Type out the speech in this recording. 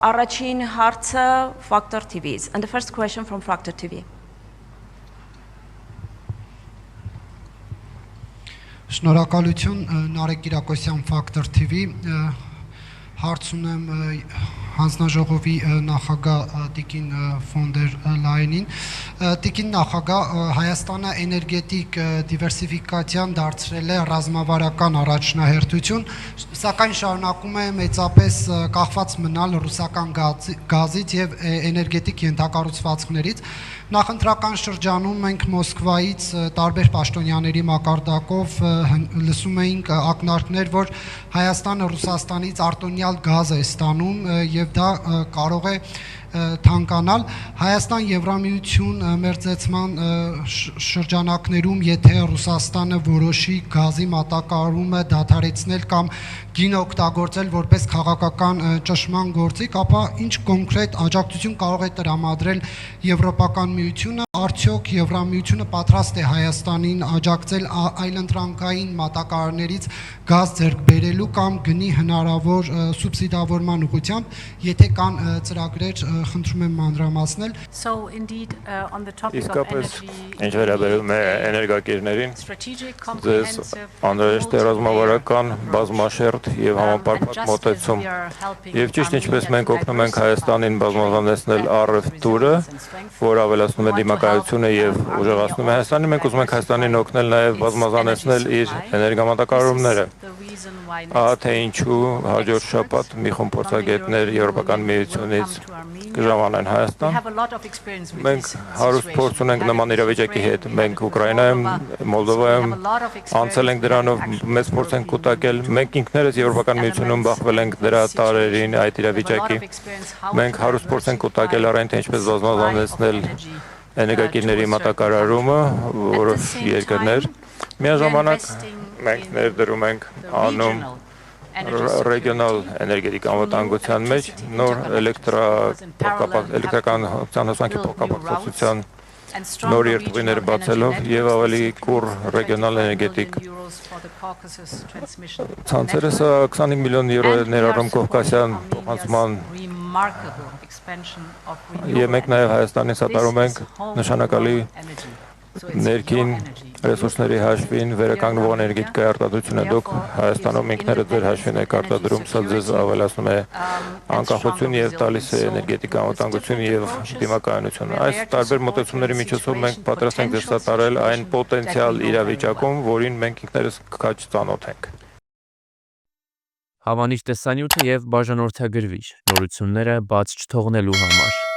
Առաջին հարցը Factor TV-ից. And the first question from Factor TV. Շնորհակալություն Նարեկ Կիրակոսյան Factor TV, հարց ունեմ հանձնաժողովի նախագահ Տիկին ֆոն դեր Լայենին։ Տիկին նախագահ, Հայաստանը էներգետիկ դիվերսիֆիկացիան դարձրել է ռազմավարական առաջնահերթություն, սակայն շարունակում է մեծապես կախված մնալ ռուսական գազից եւ էներգետիկ ենթակառուցվածքներից։ Նախընտրական շրջանում մենք Մոսկվայից տարբեր պաշտոնյաների մակարդակով լսում էինք ակնարկներ, որ Հայաստանը Ռուսաստանից արտոնյալ գազ է ստանում եւ դա կարող է թանկանալ։ Հայաստան Եվրամիություն մերձեցման շրջանակներում, եթե Ռուսաստանը որոշի գազի մատակարարումը դադարեցնել կամ գինը օգտագործել որպես քաղաքական ճնշման գործիք, ապա ինչ կոնկրետ աջակցություն կարող է տրամադրել Եվրոպական միությունը, արդյոք Եվրամիությունը պատրաստ է Հայաստանին աջակցել այլընտրանքային մատակարարներից գազ ձեռք բերելու կամ գնի հնարավոր սուբսիդավորման ուղղությամբ, եթե կան ծրագրեր, խնդրում եմ մանրամասնել։ Իսկապես, ինչ վերաբերում է էներգակիրներին, ձեզ անհրաժեշտ է ռազմավարական, բազմաշերտ եւ համապարփակ մոտեցում։ Եվ ճիշտ ինչպես մենք օգնում ենք Հայաստանին բազմազանեցնել առևտուրը, որ ավելացնում է դիմակայությունը եւ ուժեղացնում է Հայաստանին, մենք ուզում ենք Հայաստանին օգնել նաեւ բազմազանեցնել իր էներգամատակարարումները։ Ահա թե ինչու հաջորդ շաբաթ մի խումբ փորձագետներ Եվրոպական միությունից կժամանեն Հայաստան։ Մենք հարուստ փորձ ունենք նման իրավիճակի հետ։ Մենք Ուկրաինայում, Մոլդովայում անցել ենք դրանով, մեծ փորձ ենք կուտակել։ Մենք ինքներս Եվրոպական միությունում բախվել ենք դրա տարերին այդ իրավիճակի։ Մենք հարուստ փորձ ենք կուտակել առայն թե ինչպես բազմազանեցնել էներգակիրների մատակարարումը, որոշ երկրներ։ Միաժամանակ մենք ներդրում ենք անում ռեգիոնալ էներգետիկ անվտանգության մեջ նոր էլեկտրական հոսանքի փոխկապակցության նոր երթուղիներ բացելով եւ ավելի կուռ ռեգիոնալ էներգետիկ ցանցերը 25 միլիոն եվրո ներառում Կովկասյան փոխանցման եւ մենք նաեւ Հայաստանին սատարում ենք նշանակալի ներքին ռեսուրսների հաշվին վերականգնվող էներգետիկայի արտադրությունը դուք Հայաստանում ինքներդ ձեր հաշվին եք արտադրում, սա ձեզ ավելացնում է անկախություն եւ տալիս է էներգետիկ անվտանգություն եւ դիմակայունություն։ Այս տարբեր մոտեցումների միջոցով մենք պատրաստ ենք ձեզ սատարել այն պոտենցիալ իրավիճակում, որին մենք ինքներս քաջ ծանոթ ենք։ Հավանիչ տեսանյութը եւ բաժանորդագրվիչ նորությունները բաց չթողնելու համար